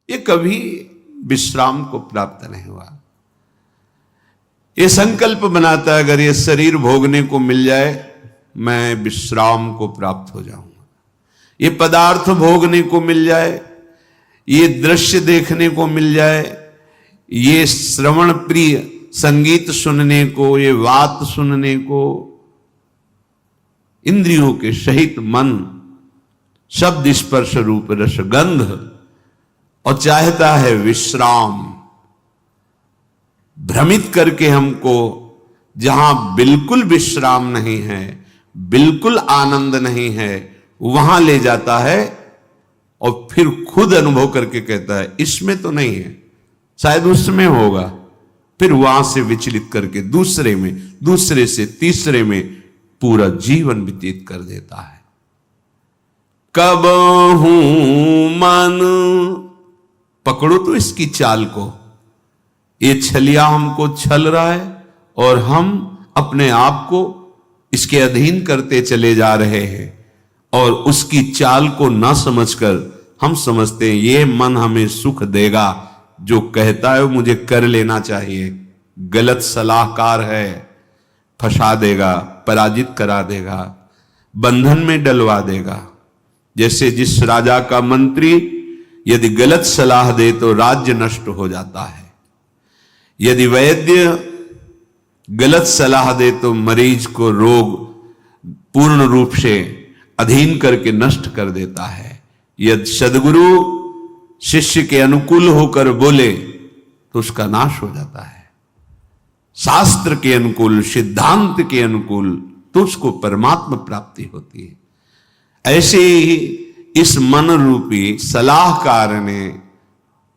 ये कभी विश्राम को प्राप्त नहीं हुआ। ये संकल्प बनाता है अगर ये शरीर भोगने को मिल जाए मैं विश्राम को प्राप्त हो जाऊंगा, ये पदार्थ भोगने को मिल जाए, ये दृश्य देखने को मिल जाए, ये श्रवण प्रिय संगीत सुनने को, ये बात सुनने को, इंद्रियों के सहित मन शब्द स्पर्श रूप रस गंध, और चाहता है विश्राम। भ्रमित करके हमको जहां बिल्कुल विश्राम नहीं है, बिल्कुल आनंद नहीं है, वहां ले जाता है और फिर खुद अनुभव करके कहता है इसमें तो नहीं है, शायद उसमें होगा। फिर वहां से विचलित करके दूसरे में, दूसरे से तीसरे में पूरा जीवन व्यतीत कर देता है। कब हूं मन, पकड़ो तो इसकी चाल को, ये छलिया हमको छल रहा है और हम अपने आप को इसके अधीन करते चले जा रहे हैं, और उसकी चाल को ना समझकर हम समझते हैं ये मन हमें सुख देगा, जो कहता है वो मुझे कर लेना चाहिए। गलत सलाहकार है, फंसा देगा, पराजित करा देगा, बंधन में डलवा देगा। जैसे जिस राजा का मंत्री यदि गलत सलाह दे तो राज्य नष्ट हो जाता है, यदि वैद्य गलत सलाह दे तो मरीज को रोग पूर्ण रूप से अधीन करके नष्ट कर देता है। यदि सद्गुरु शिष्य के अनुकूल होकर बोले तो उसका नाश हो जाता है, शास्त्र के अनुकूल, सिद्धांत के अनुकूल तो उसको परमात्मा प्राप्ति होती है। ऐसे ही इस मन रूपी सलाहकार ने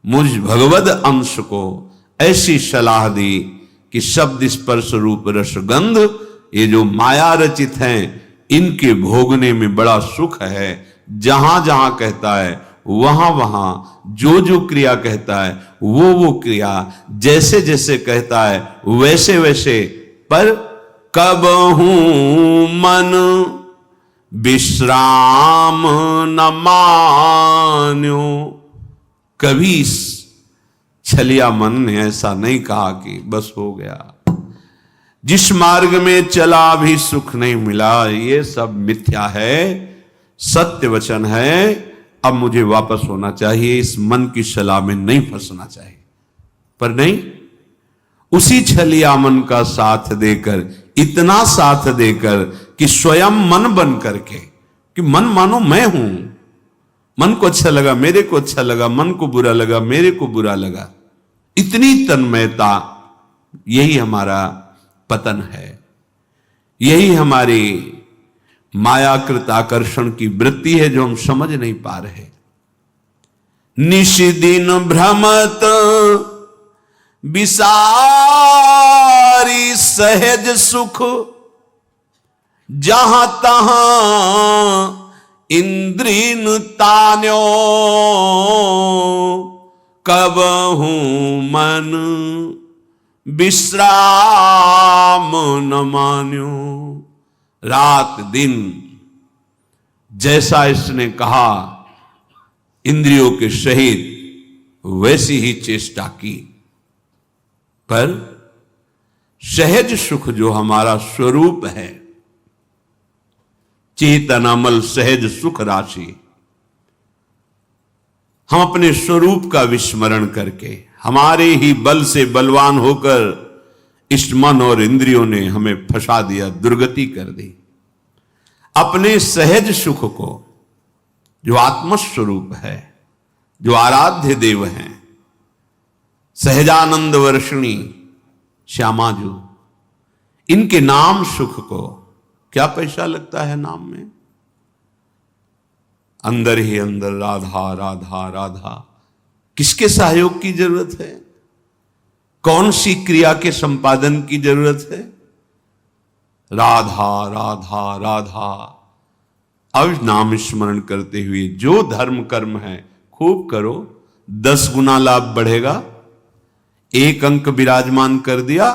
मुझ भगवद अंश को ऐसी सलाह दी कि शब्द स्पर्श रूप रस गंध, ये जो माया रचित हैं, इनके भोगने में बड़ा सुख है। जहां जहां कहता है वहां वहां, जो जो क्रिया कहता है वो क्रिया, जैसे जैसे कहता है वैसे वैसे। पर कब हूं मन विश्राम न मान्यो, कभी इस छलिया मन ने ऐसा नहीं कहा कि बस हो गया, जिस मार्ग में चला भी सुख नहीं मिला, ये सब मिथ्या है, सत्य वचन है, अब मुझे वापस होना चाहिए, इस मन की सलाह में नहीं फंसना चाहिए। पर नहीं, उसी छलिया मन का साथ देकर, इतना साथ देकर कि स्वयं मन बन करके, कि मन मानो मैं हूं, मन को अच्छा लगा मेरे को अच्छा लगा, मन को बुरा लगा मेरे को बुरा लगा, इतनी तन्मयता, यही हमारा पतन है, यही हमारी मायाकृत आकर्षण की वृत्ति है जो हम समझ नहीं पा रहे। निशिदिन भ्रमत विसारी सहज सुख, जहां तहां इंद्रिन तान्यो, कब हूं मन विश्राम न मान्यो। रात दिन जैसा इसने कहा इंद्रियों के सहित वैसी ही चेष्टा की, पर सहज सुख जो हमारा स्वरूप है, चेतनामल सहज सुख राशि, हम अपने स्वरूप का विस्मरण करके, हमारे ही बल से बलवान होकर इस मन और इंद्रियों ने हमें फंसा दिया, दुर्गति कर दी। अपने सहज सुख को, जो आत्मस्वरूप है, जो आराध्य देव हैं, सहजानंद वर्षिणी श्यामाजू, इनके नाम सुख को क्या पैसा लगता है नाम में? अंदर ही अंदर राधा राधा राधा, किसके सहयोग की जरूरत है? कौन सी क्रिया के संपादन की जरूरत है? राधा राधा राधा। अब नाम स्मरण करते हुए जो धर्म कर्म है खूब करो, 10 गुना लाभ बढ़ेगा। 1 अंक विराजमान कर दिया,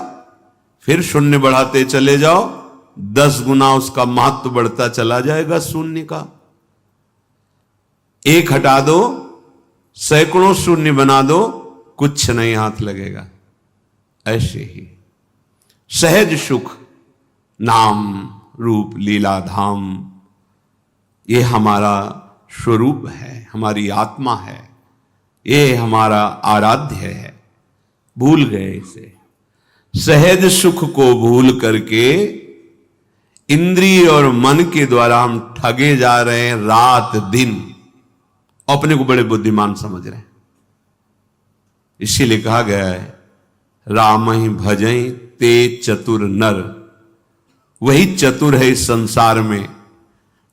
फिर शून्य बढ़ाते चले जाओ, 10 गुना उसका महत्व बढ़ता चला जाएगा शून्य का। 1 हटा दो, सैकड़ों शून्य बना दो, कुछ नहीं हाथ लगेगा। ऐसे ही सहज सुख, नाम रूप लीला धाम, ये हमारा स्वरूप है, हमारी आत्मा है, ये हमारा आराध्य है। भूल गए इसे। सहज सुख को भूल करके इंद्रिय और मन के द्वारा हम ठगे जा रहे हैं रात दिन, अपने को बड़े बुद्धिमान समझ रहे हैं। इसीलिए कहा गया है, राम ही भजई ते चतुर नर। वही चतुर है इस संसार में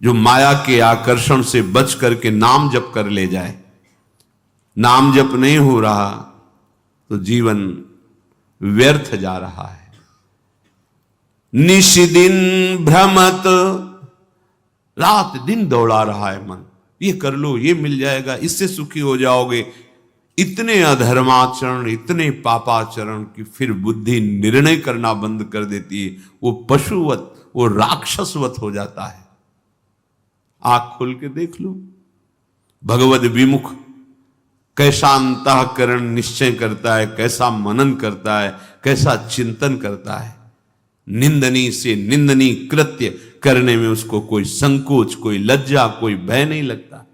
जो माया के आकर्षण से बच करके नाम जप कर ले जाए। नाम जप नहीं हो रहा तो जीवन व्यर्थ जा रहा है। निशिदिन भ्रमत, रात दिन दौड़ा रहा है मन, ये कर लो, ये मिल जाएगा, इससे सुखी हो जाओगे। इतने अधर्माचरण, इतने पापाचरण कि फिर बुद्धि निर्णय करना बंद कर देती है। वो पशुवत, वो राक्षसवत हो जाता है। आंख खोल के देख लो, भगवद विमुख कैसा अंतःकरण निश्चय करता है, कैसा मनन करता है, कैसा चिंतन करता है। निंदनीय से निंदनीय कृत्य करने में उसको कोई संकोच, कोई लज्जा, कोई भय नहीं लगता।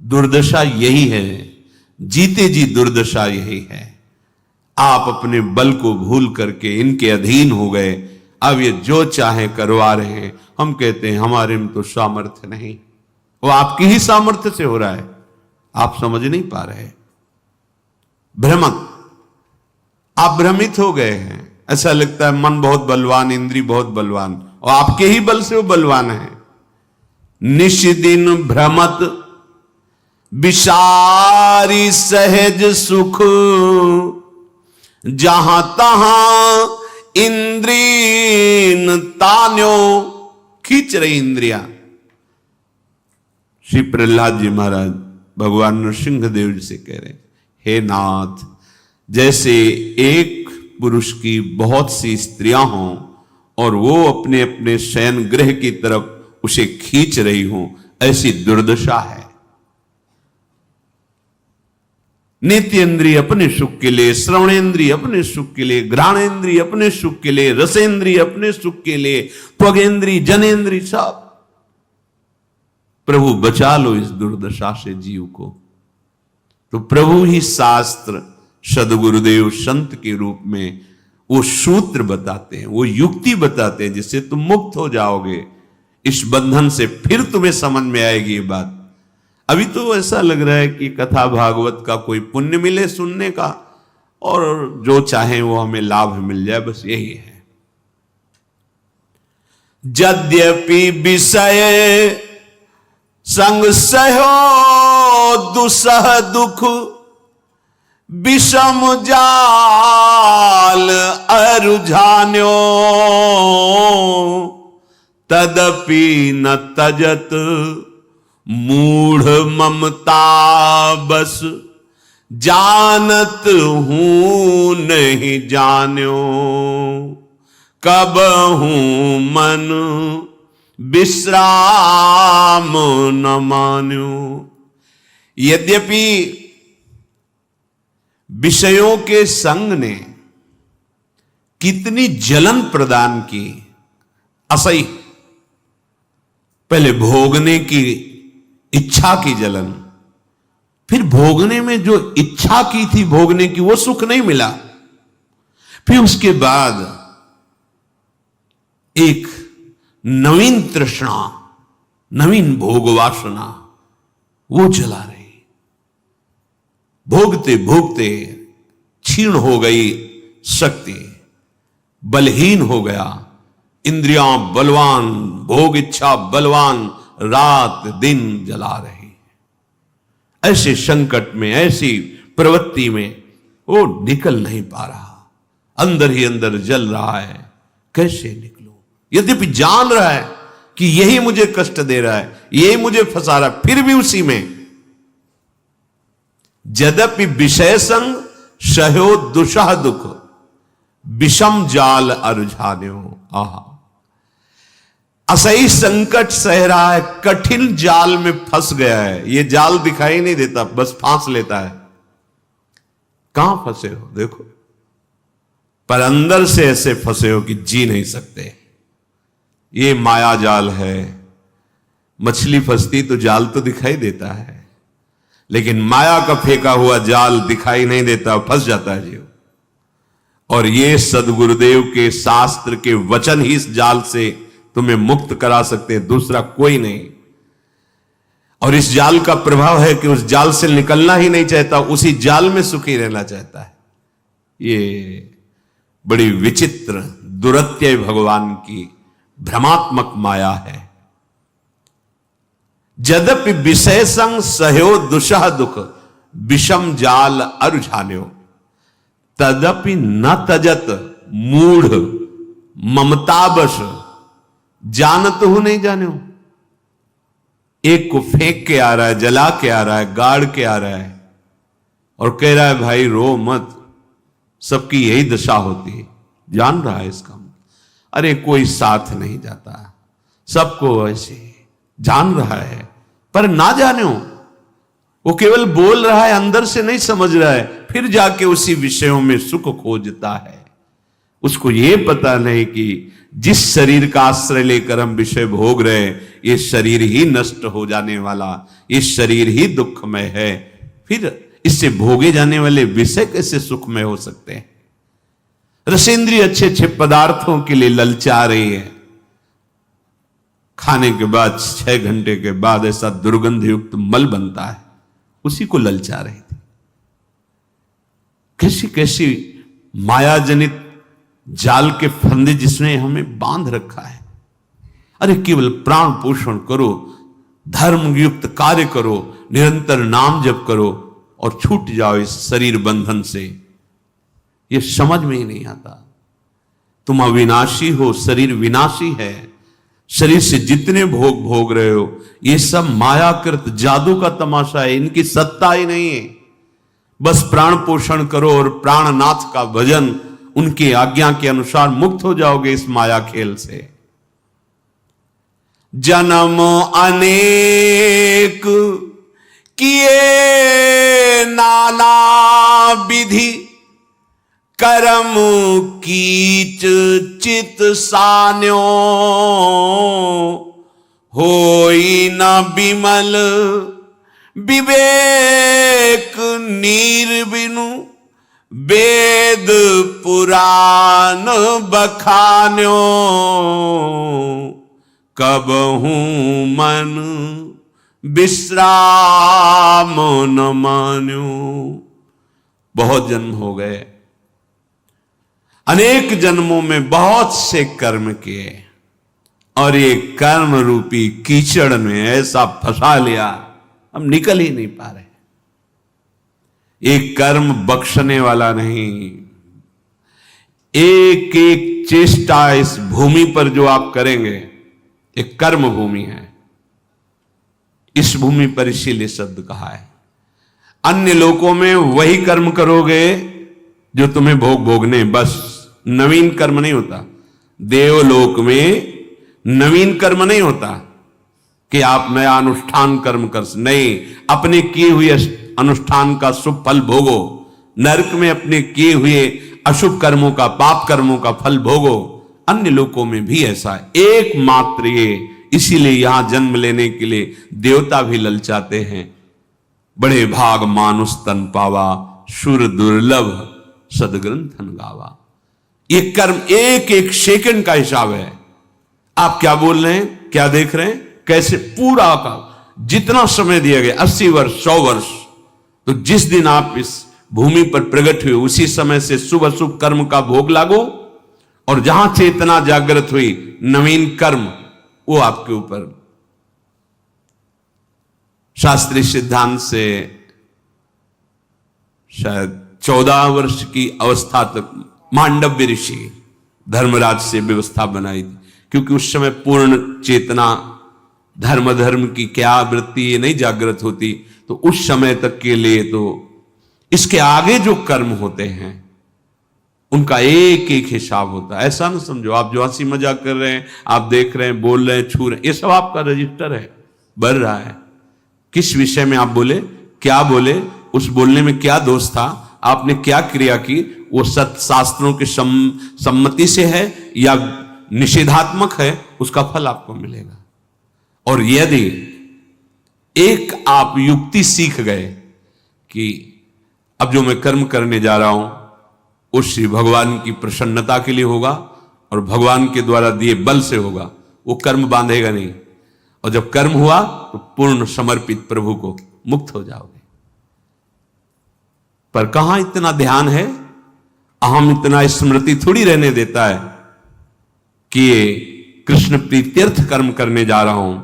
दुर्दशा यही है, जीते जी दुर्दशा यही है। आप अपने बल को भूल करके इनके अधीन हो गए। अब ये जो चाहे करवा रहे हैं। हम कहते हैं हमारे में तो सामर्थ्य नहीं, वो आपकी ही सामर्थ्य से हो रहा है, आप समझ नहीं पा रहे। भ्रमत, आप भ्रमित हो गए हैं। ऐसा लगता है मन बहुत बलवान, इंद्री बहुत बलवान, और आपके ही बल से वो बलवान है। निशिदिन भ्रमत विसारी सहज सुख, जहां तहां इंद्रीन तान्यो। खींच रही इंद्रिया। श्री प्रहलाद जी महाराज भगवान नृसिंह देव जी से कह रहे हैं, हे नाथ, जैसे एक पुरुष की बहुत सी स्त्रियां हों और वो अपने अपने शयन गृह की तरफ उसे खींच रही हों, ऐसी दुर्दशा है। नेत्रेंद्रिय अपने सुख के लिए, श्रवणेंद्रिय अपने सुख के लिए, घ्राणेंद्रिय अपने सुख के लिए, रसेंद्रिय अपने सुख के लिए, त्वगेंद्रिय, जनेंद्रिय, सब। प्रभु बचा लो इस दुर्दशा से जीव को। तो प्रभु ही शास्त्र, सदगुरुदेव संत के रूप में वो सूत्र बताते हैं, वो युक्ति बताते हैं, जिससे तुम मुक्त हो जाओगे इस बंधन से। फिर तुम्हें समझ में आएगी ये बात। अभी तो ऐसा लग रहा है कि कथा भागवत का कोई पुण्य मिले सुनने का, और जो चाहे वो हमें लाभ मिल जाए, बस यही है। यद्यपि विषय संग सहो दुसह दुख, विषम जाल अरुझान्यो, तदपि न तजत मूढ़ ममता बस, जानत हूं नहीं जान्यो, कब हूं मन विश्राम न मान्यो। यद्यपि विषयों के संग ने कितनी जलन प्रदान की, असही। पहले भोगने की इच्छा की जलन, फिर भोगने में जो इच्छा की थी भोगने की, वो सुख नहीं मिला। फिर उसके बाद एक नवीन तृष्णा, नवीन भोग वासना, वो जला रही। भोगते भोगते क्षीण हो गई शक्ति, बलहीन हो गया, इंद्रियां बलवान, भोग इच्छा बलवान, रात दिन जला रही। ऐसे संकट में, ऐसी प्रवृत्ति में वो निकल नहीं पा रहा, अंदर ही अंदर जल रहा है। कैसे निकलो? यद्यपि जान रहा है कि यही मुझे कष्ट दे रहा है, यही मुझे फंसा रहा है, फिर भी उसी में। यद्यपि विषय संग सहो दुषह दुख, विषम जाल अरुझान्यो। आहा, असही संकट सह रहा है, कठिन जाल में फंस गया है। ये जाल दिखाई नहीं देता, बस फांस लेता है। कहां फंसे हो देखो, पर अंदर से ऐसे फंसे हो कि जी नहीं सकते। ये माया जाल है। मछली फंसती तो जाल तो दिखाई देता है, लेकिन माया का फेंका हुआ जाल दिखाई नहीं देता, फंस जाता है जीव। और ये सदगुरुदेव के शास्त्र के वचन ही इस जाल से तुम्हें मुक्त करा सकते हैं, दूसरा कोई नहीं। और इस जाल का प्रभाव है कि उस जाल से निकलना ही नहीं चाहता, उसी जाल में सुखी रहना चाहता है। ये बड़ी विचित्र दुरत्यय भगवान की भ्रमात्मक माया है। यद्यपि विषय संग सहयो दुषह दुख, विषम जाल अरुझान्यो, तदपि न तजत मूढ़ ममतावश, जानत हो नहीं जाने। एक को फेंक के आ रहा है, जला के आ रहा है, गाड़ के आ रहा है, और कह रहा है भाई रो मत, सबकी यही दशा होती है। जान रहा है इसका, अरे कोई साथ नहीं जाता, सबको ऐसे जान रहा है, पर ना जाने वो केवल बोल रहा है, अंदर से नहीं समझ रहा है, फिर जाके उसी विषयों में सुख खोजता है। उसको यह पता नहीं कि जिस शरीर का आश्रय लेकर हम विषय भोग रहे हैं, ये शरीर ही नष्ट हो जाने वाला, ये शरीर ही दुखमय है, फिर इससे भोगे जाने वाले विषय कैसे सुखमय हो सकते हैं। रसेंद्रिय अच्छे अच्छे पदार्थों के लिए ललचा रही है, खाने के बाद 6 घंटे के बाद ऐसा दुर्गंध युक्त मल बनता है, उसी को ललचा रही थी। कैसी कैसी मायाजनित जाल के फंदे जिसने हमें बांध रखा है। अरे केवल प्राण पोषण करो, धर्म युक्त कार्य करो, निरंतर नाम जप करो और छूट जाओ इस शरीर बंधन से। यह समझ में ही नहीं आता। तुम अविनाशी हो, शरीर विनाशी है। शरीर से जितने भोग भोग रहे हो, ये सब मायाकृत जादू का तमाशा है, इनकी सत्ता ही नहीं है। बस प्राण पोषण करो और प्राणनाथ का भजन, उनकी आज्ञा के अनुसार मुक्त हो जाओगे इस माया खेल से। जन्म अनेक किए नाना विधि, कर्म कीच चित सान्यो, होई न विमल विवेक निर्बिनु, वेद पुराण बखान्यो, कबहू मन विश्राम न मान्यो। बहुत जन्म हो गए, अनेक जन्मों में बहुत से कर्म किए, और ये कर्म रूपी कीचड़ में ऐसा फंसा लिया, हम निकल ही नहीं पा रहे। एक कर्म बख्शने वाला नहीं। एक एक चेष्टा इस भूमि पर जो आप करेंगे, एक कर्म भूमि है। इस भूमि पर इसीलिए शब्द कहा है। अन्य लोकों में वही कर्म करोगे जो तुम्हें भोग भोगने, बस नवीन कर्म नहीं होता। देवलोक में नवीन कर्म नहीं होता कि आप नया अनुष्ठान कर्म कर, नहीं, अपने किए हुए अनुष्ठान का शुभ फल भोगो। नरक में अपने किए हुए अशुभ कर्मों का, पाप कर्मों का फल भोगो। अन्य लोकों में भी ऐसा है, एकमात्र ये। इसीलिए यहां जन्म लेने के लिए देवता भी ललचाते हैं। बड़े भाग मानुष तन पावा, सुर दुर्लभ सदग्रंथन गावा। ये कर्म एक एक सेकंड का हिसाब है। आप क्या बोल रहे हैं, क्या देख रहे हैं, कैसे पूरा का जितना समय दिया गया 80 वर्ष 100 वर्ष, तो जिस दिन आप इस भूमि पर प्रकट हुए उसी समय से शुभ अशुभ कर्म का भोग लागो, और जहां चेतना जागृत हुई नवीन कर्म वो आपके ऊपर। शास्त्रीय सिद्धांत से शायद 14 वर्ष की अवस्था तक मांडव्य ऋषि धर्मराज से व्यवस्था बनाई थी, क्योंकि उस समय पूर्ण चेतना धर्म की क्या वृत्ति ये नहीं जागृत होती। तो उस समय तक के लिए तो इसके आगे जो कर्म होते हैं उनका एक एक हिसाब होता है। ऐसा ना समझो आप जो हंसी मजाक कर रहे हैं, आप देख रहे हैं, बोल रहे हैं, छू रहे हैं, ये सब आपका रजिस्टर है, बढ़ रहा है। किस विषय में आप बोले, क्या बोले, उस बोलने में क्या दोष था, आपने क्या क्रिया की, वो सत्य शास्त्रों की सम्मति से है या निषेधात्मक है, उसका फल आपको मिलेगा। और यदि एक आप युक्ति सीख गए कि अब जो मैं कर्म करने जा रहा हूं वो श्री भगवान की प्रसन्नता के लिए होगा और भगवान के द्वारा दिए बल से होगा, वो कर्म बांधेगा नहीं, और जब कर्म हुआ तो पूर्ण समर्पित प्रभु को मुक्त हो जाओगे। पर कहां इतना ध्यान है, अहम इतना स्मृति थोड़ी रहने देता है कि ये कृष्ण प्रीत्यर्थ कर्म करने जा रहा हूं,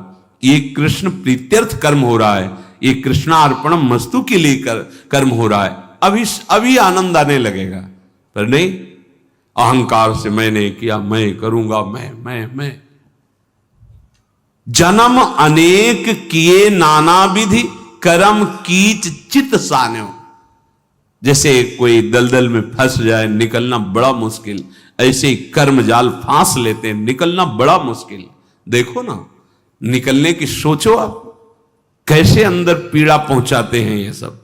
ये कृष्ण प्रीत्यर्थ कर्म हो रहा है, ये कृष्णार्पणम मस्तु के लिए कर्म हो रहा है, अभी आनंद आने लगेगा। पर नहीं, अहंकार से मैंने किया, मैं करूंगा, मैं जन्म अनेक किए नाना विधि कर्म कीच चित सान्यो। जैसे कोई दलदल में फंस जाए, निकलना बड़ा मुश्किल, ऐसे ही कर्म जाल फांस लेते हैं, निकलना बड़ा मुश्किल। देखो ना, निकलने की सोचो आप, कैसे अंदर पीड़ा पहुंचाते हैं ये सब।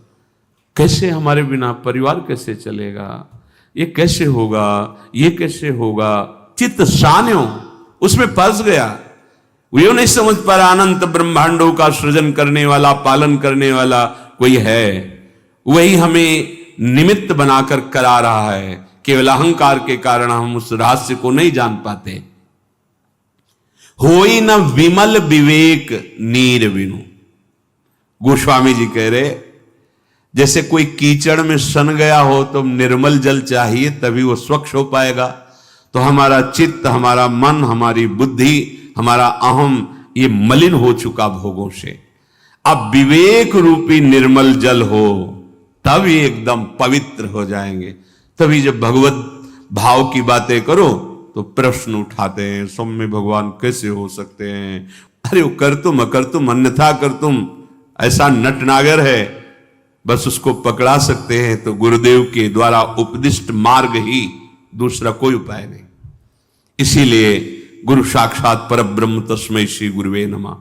कैसे हमारे बिना परिवार कैसे चलेगा, ये कैसे होगा, ये कैसे होगा, चित्त सान्यो, उसमें फंस गया। वो नहीं समझ पा रहा अनंत ब्रह्मांडों का सृजन करने वाला, पालन करने वाला कोई है, वही हमें निमित्त बनाकर करा रहा है। केवल अहंकार के कारण हम उस रहस्य को नहीं जान पाते। होई न विमल विवेक नीर बिनु। गोस्वामी जी कह रहे, जैसे कोई कीचड़ में सन गया हो तो निर्मल जल चाहिए तभी वो स्वच्छ हो पाएगा। तो हमारा चित्त, हमारा मन, हमारी बुद्धि, हमारा अहम, ये मलिन हो चुका भोगों से। अब विवेक रूपी निर्मल जल हो तब ये एकदम पवित्र हो जाएंगे। तभी जब भगवत भाव की बातें करो तो प्रश्न उठाते हैं, सौम्य भगवान कैसे हो सकते हैं, अरे वो कर तुम अकर तुम अन्यथा कर तुम, ऐसा नटनागर है, बस उसको पकड़ा सकते हैं तो गुरुदेव के द्वारा उपदिष्ट मार्ग ही, दूसरा कोई उपाय नहीं। इसीलिए गुरु साक्षात परब्रह्म तस्मै श्री गुरुवे नमः।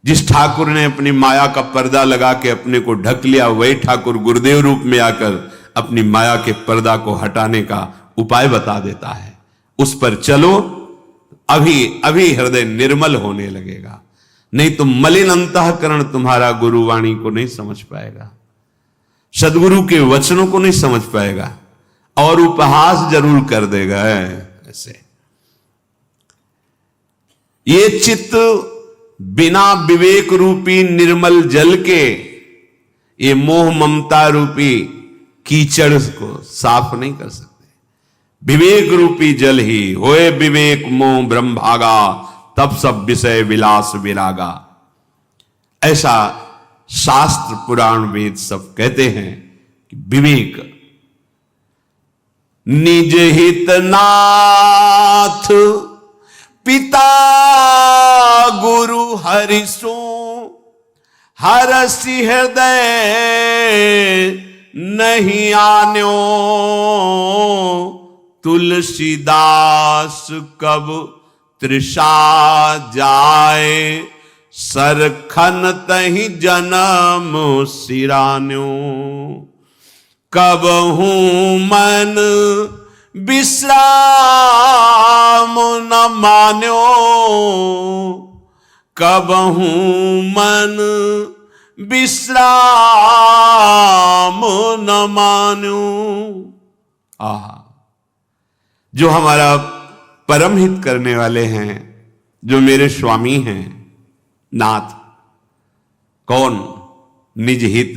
जिस ठाकुर ने अपनी माया का पर्दा लगा के अपने को ढक लिया, वही ठाकुर गुरुदेव रूप में आकर अपनी माया के पर्दा को हटाने का उपाय बता देता है। उस पर चलो, अभी हृदय निर्मल होने लगेगा। नहीं तो मलिन अंतःकरण तुम्हारा गुरुवाणी को नहीं समझ पाएगा, सदगुरु के वचनों को नहीं समझ पाएगा, और उपहास जरूर कर देगा। ऐसे ये चित्त बिना विवेक रूपी निर्मल जल के, ये मोह ममता रूपी कीचड़ को साफ नहीं कर सकते। विवेक रूपी जल ही होए विवेक मोह ब्रह्म भागा, तब सब विषय विलास विरागा। ऐसा शास्त्र पुराण वेद सब कहते हैं कि विवेक निज हित नाथ पिता गुरु हरिसो हरसि हृदय नहीं आन्यो, तुलसीदास कब तृषा जाए सरखन तहि जन्म सिरान्यो, कब हूं मन विश्राम न मान्यो, कब हूं मन विश्राम न मान्यो। आहा, जो हमारा परम हित करने वाले हैं, जो मेरे स्वामी हैं, नाथ, कौन? निज हित।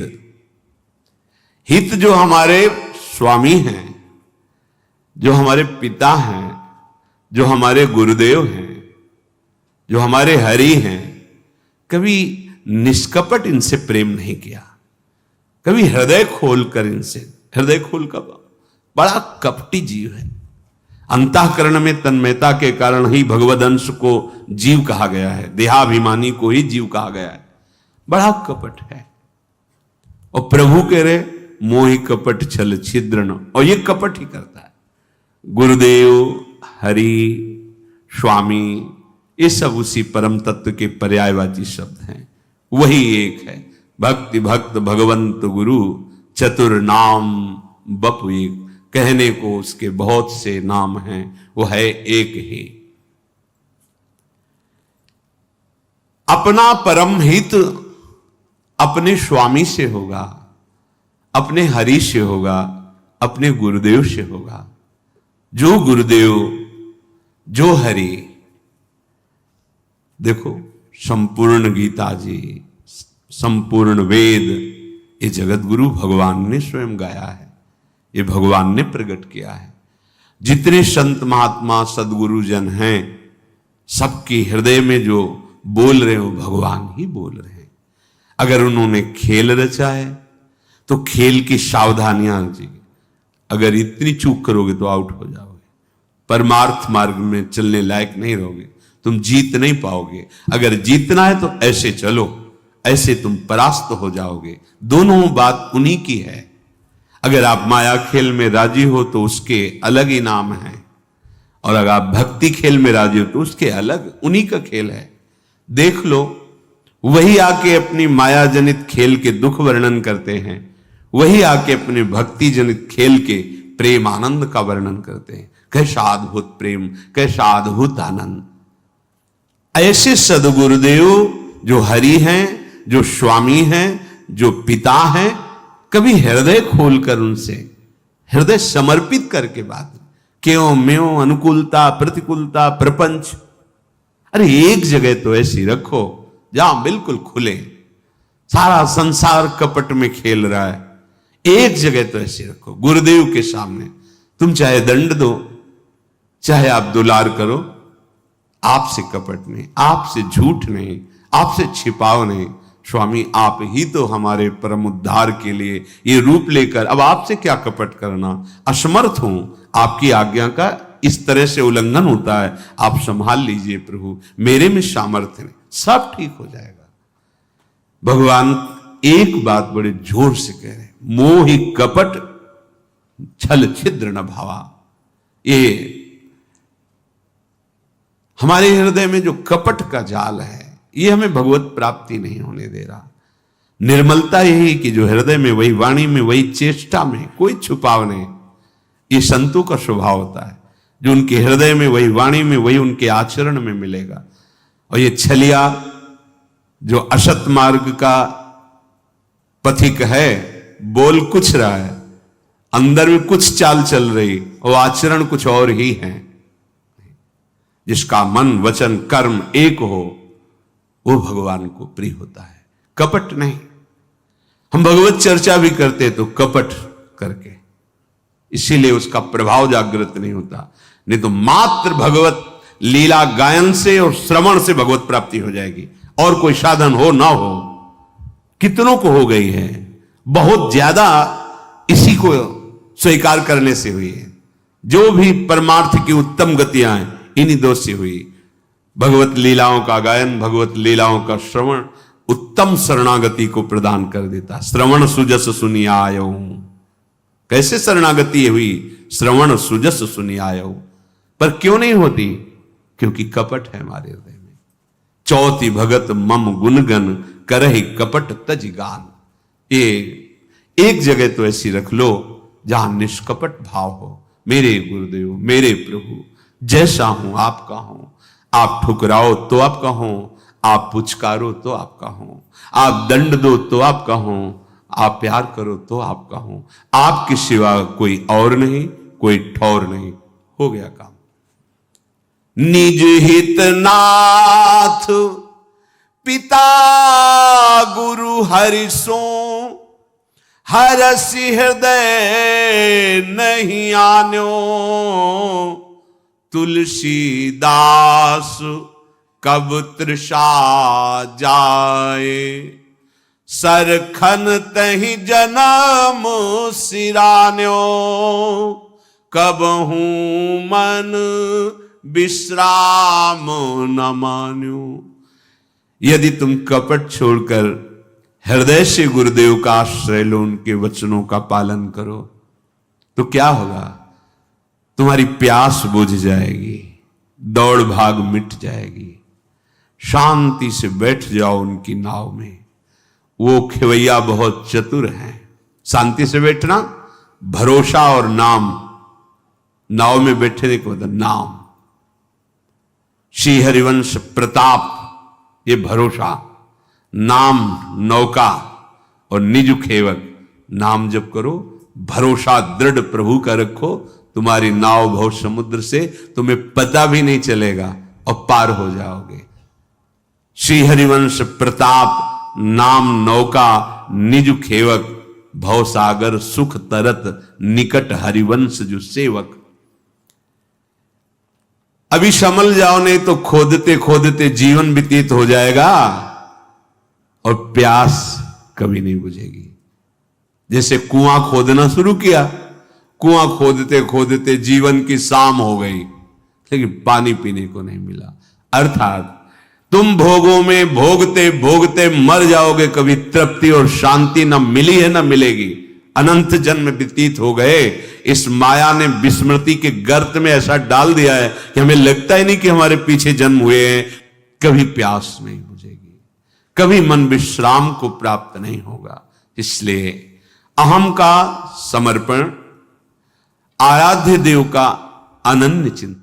हित जो हमारे स्वामी हैं, जो हमारे पिता हैं, जो हमारे गुरुदेव हैं, जो हमारे हरि हैं, कभी निष्कपट इनसे प्रेम नहीं किया, कभी हृदय खोलकर इनसे, हृदय खोलकर, बड़ा कपटी जीव है। अंतःकरण में तन्मयता के कारण ही भगवद अंश को जीव कहा गया है, देहाभिमानी को ही जीव कहा गया है। बड़ा कपट है। और प्रभु कह रहे मोहि कपट छल छिद्रन, और ये कपट ही करता है। गुरुदेव, हरि, स्वामी, ये सब उसी परम तत्व के पर्यायवाची शब्द हैं। वही एक है। भक्ति भक्त भगवंत गुरु चतुर नाम बपु एक। कहने को उसके बहुत से नाम हैं, वो है एक ही। अपना परम हित अपने स्वामी से होगा, अपने हरि से होगा, अपने गुरुदेव से होगा। जो गुरुदेव, जो हरि। देखो, संपूर्ण गीता जी, संपूर्ण वेद, ये जगत गुरु भगवान ने स्वयं गाया है, ये भगवान ने प्रकट किया है। जितने संत महात्मा सदगुरु जन हैं, सबके हृदय में जो बोल रहे हो भगवान ही बोल रहे हैं। अगर उन्होंने खेल रचा है तो खेल की सावधानियां जी, अगर इतनी चूक करोगे तो आउट हो जाओगे, परमार्थ मार्ग में चलने लायक नहीं रहोगे, तुम जीत नहीं पाओगे। अगर जीतना है तो ऐसे चलो, ऐसे तुम परास्त हो जाओगे। दोनों बात उन्हीं की है। अगर आप माया खेल में राजी हो तो उसके अलग इनाम है, और अगर आप भक्ति खेल में राजी हो तो उसके अलग, उन्हीं का खेल है। देख लो, वही आके अपनी माया जनित खेल के दुख वर्णन करते हैं, वही आके अपने भक्ति जनित खेल के प्रेम आनंद का वर्णन करते हैं। कैसा अद्भुत प्रेम, कैसा अद्भुत आनंद। ऐसे सदगुरुदेव जो हरि हैं, जो स्वामी हैं, जो पिता हैं, कभी हृदय खोलकर उनसे हृदय समर्पित करके बात, क्यों म्यों अनुकूलता प्रतिकूलता प्रपंच, अरे एक जगह तो ऐसी रखो जहां बिल्कुल खुले। सारा संसार कपट में खेल रहा है, एक जगह तो ऐसी रखो गुरुदेव के सामने। तुम चाहे दंड दो, चाहे आप दुलार करो, आपसे कपट नहीं, आपसे झूठ नहीं, आपसे छिपाव नहीं। स्वामी आप ही तो हमारे परम उद्धार के लिए ये रूप लेकर, अब आपसे क्या कपट करना, असमर्थ हूं, आपकी आज्ञा का इस तरह से उल्लंघन होता है, आप संभाल लीजिए प्रभु, मेरे में सामर्थ्य नहीं, सब ठीक हो जाएगा। भगवान एक बात बड़े जोर से कह रहे, मोहि कपट छल छिद्र न भावा। ये हमारे हृदय में जो कपट का जाल है, ये हमें भगवत प्राप्ति नहीं होने दे रहा। निर्मलता यही कि जो हृदय में, वही वाणी में, वही चेष्टा में, कोई छुपाव नहीं। ये संतों का स्वभाव होता है, जो उनके हृदय में, वही वाणी में, वही उनके आचरण में मिलेगा। और ये छलिया जो असत मार्ग का पथिक है, बोल कुछ रहा है, अंदर में कुछ चाल चल रही, और आचरण कुछ और ही है। जिसका मन वचन कर्म एक हो, वो भगवान को प्रिय होता है, कपट नहीं। हम भगवत चर्चा भी करते तो कपट करके, इसीलिए उसका प्रभाव जागृत नहीं होता। नहीं तो मात्र भगवत लीला गायन से और श्रवण से भगवत प्राप्ति हो जाएगी, और कोई साधन हो ना हो। कितनों को हो गई है, बहुत ज्यादा इसी को स्वीकार करने से हुई है। जो भी परमार्थ की उत्तम गतियां हैं, इन्हीं दो से हुई। भगवत लीलाओं का गायन, भगवत लीलाओं का श्रवण उत्तम शरणागति को प्रदान कर देता। श्रवण सुजस सुनी आयो, कैसे शरणागति हुई, श्रवण सुजस सुनी आयो। पर क्यों नहीं होती, क्योंकि कपट है हमारे हृदय में। चौथी भगत मम गुणगन करहि कपट तज गान। ये एक जगह तो ऐसी रख लो जहां निष्कपट भाव हो, मेरे गुरुदेव, मेरे प्रभु, जैसा हूं आपका हूं। आप ठुकराओ तो आपका हूं, आप पुचकारो तो आपका हूं, आप दंड दो तो आपका हूं, आप प्यार करो तो आपका हूं। आपके सिवा कोई और नहीं, कोई ठौर नहीं। हो गया काम। निज हित नाथ पिता गुरु हरि सो, हरसि हृदय नहीं आन्यो। तुलसीदास कब तृषा जाए, सरखन तहि जन्म सिरान्यो। कब हूं मन विश्राम न मान्यो। यदि तुम कपट छोड़कर हृदय से गुरुदेव का आश्रय लो, उनके वचनों का पालन करो, तो क्या होगा? तुम्हारी प्यास बुझ जाएगी, दौड़ भाग मिट जाएगी। शांति से बैठ जाओ उनकी नाव में। वो खेवैया बहुत चतुर हैं। शांति से बैठना, भरोसा और नाम, नाव में बैठने के मतलब नाम। श्री हरिवंश प्रताप ये भरोसा, नाम नौका और निज खेवक, नाम जप करो, भरोसा दृढ़ प्रभु का रखो, तुम्हारी नाव भव समुद्र से तुम्हें पता भी नहीं चलेगा और पार हो जाओगे। श्री हरिवंश प्रताप, नाम नौका निज खेवक, भव सागर सुख तरत, निकट हरिवंश जो सेवक। अभी समझ जाओ, नहीं तो खोदते खोदते जीवन व्यतीत हो जाएगा और प्यास कभी नहीं बुझेगी। जैसे कुआं खोदना शुरू किया, कुआं खोदते खोदते जीवन की शाम हो गई, लेकिन पानी पीने को नहीं मिला। अर्थात तुम भोगों में भोगते भोगते मर जाओगे, कभी तृप्ति और शांति न मिली है न मिलेगी। अनंत जन्म व्यतीत हो गए, इस माया ने विस्मृति के गर्त में ऐसा डाल दिया है कि हमें लगता ही नहीं कि हमारे पीछे जन्म हुए हैं। कभी प्यास नहीं बुझेगी, कभी मन विश्राम को प्राप्त नहीं होगा। इसलिए अहम का समर्पण, आराध्य देव का अनन्य चिंतन।